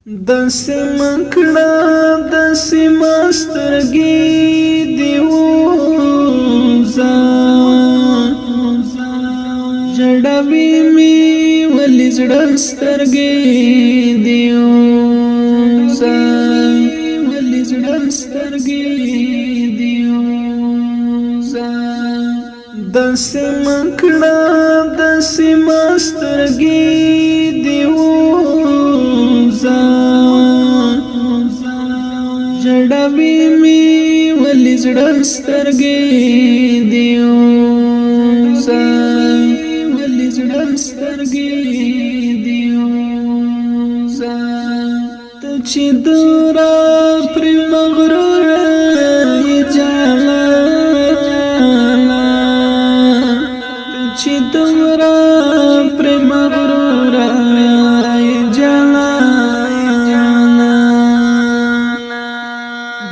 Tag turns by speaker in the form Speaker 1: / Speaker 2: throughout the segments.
Speaker 1: داسې مکړه داسې ماسترګي دیوزا جړوي می ولې زړه سترګي دیوزا ولې زړه سترګي دیوزا داسې مکړه داسې ماسترګي دیوزا جړوي می ولې زړه سترګي دیوزا ولې زړه سترګي دیوزا ته چې دورا پر مغرور یې جالا ته چې دورا پر مغرور یې جالا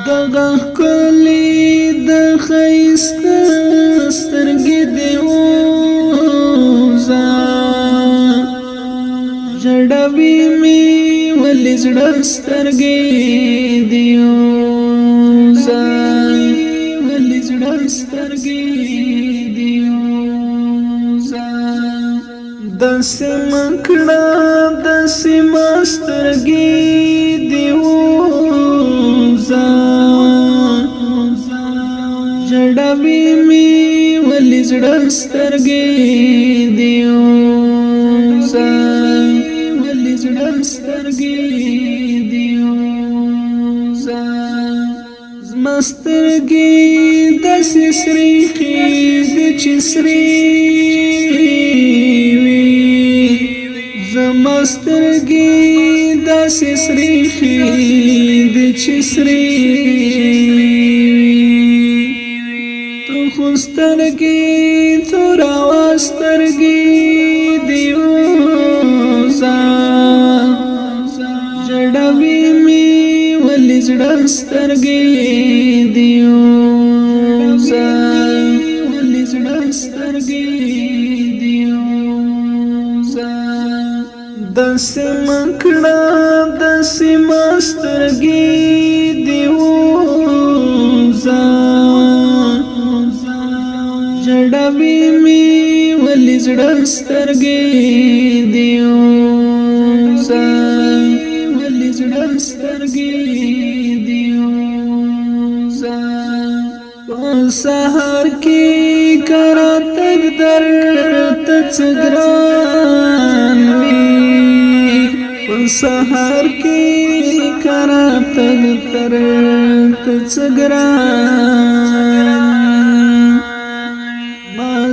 Speaker 1: دغه کلی د خیسته سترګې دیوزا جړوي می ولې زړه سترګې دیوزا ولې زړه سترګې دیوزا داسې مکړه داسې ماسترګې دیوزا جړوي می ولې زړه سترګې دیوزا ولې زړه سترګې دیوزا زما سترګې داسې سریخي دي چې سرې وي زما سترګې داسې سریخي دي چې سرې سترګې تورا واسترګې دیوزا جړوي می ولې زړه سترګې دیوزا ولې زړه سترګې دیوزا داسې مکړه داسې ماسترګې دیوزا جړوي می ولې زړه سترګې دیوزا ولې زړه سترګې دیوزا په سحر کې کراتګ درته څه ګران وي په سحر کې کراتګ درته څه ګران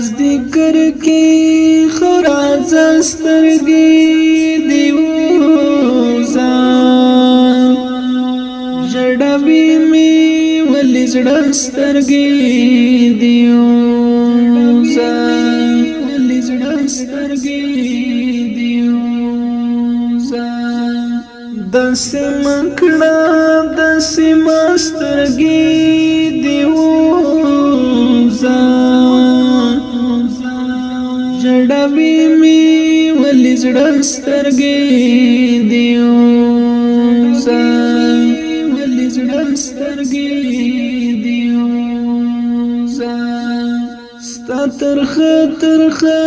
Speaker 1: ذکر کی خراز سترګې دیوزا جړوي می ولې زړه سترګې دیوزا ولې زړه سترګې دیوزا داسې مکړه داسې ماسترګې دیوزا جړوي می ولې زړه سترګې دیوزا ولې زړه سترګې دیوزا ستا ترخه ترخه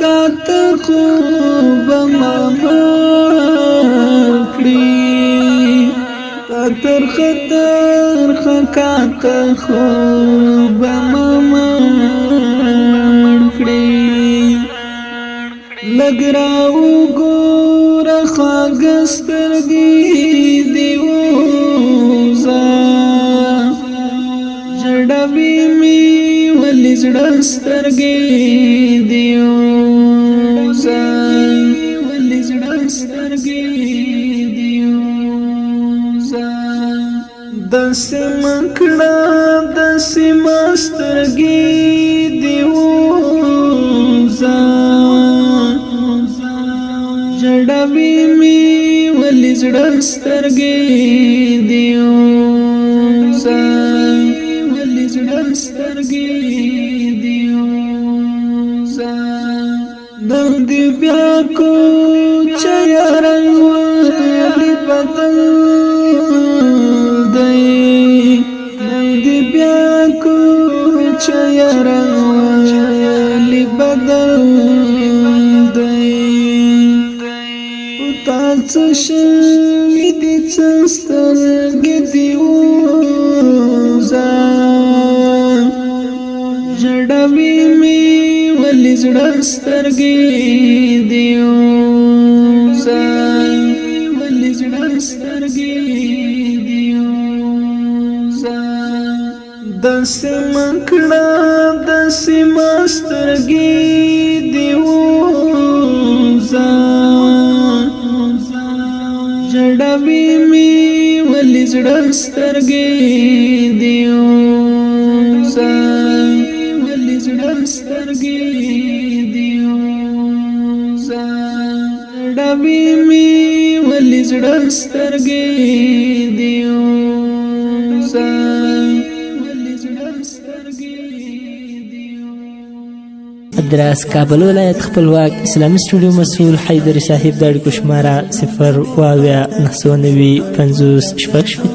Speaker 1: کاته خوب ما مړ کړي ستا ترخه ترخه کاته خوب ما مړ کړي لګراو ګور خاګسترګي دیوزا جړوي می ولې زړه سترګې دیوزا ولې زړه سترګې دیوزا داسې مکړه داسې ماسترګې دیوزا جړوي می ولې زړه سترګې دیوزا ولې زړه سترګې دیوزا نو دې بیا کو چا رنگ بدل دی دی بیا کوچه راولی بدل دی تاڅ شوی دی څسترګې دی وزا جړوي می ولې زړه سترګې دی وزا ولې زړه سترګې دی وزا داسې مکړه داسې مسترګې دی وزا جړوي می ولې زړه سترګې دی وزا ولې زړه سترګې دی وزا جړوي می ولې زړه سترګې دی وزا ولې زړه سترګې دی
Speaker 2: ادراس کابل ولایت خپلواک اسلامي سټوډیو مسؤل حیدر صاحب د اړیکو شماره 0 واویا 990 50 شپږ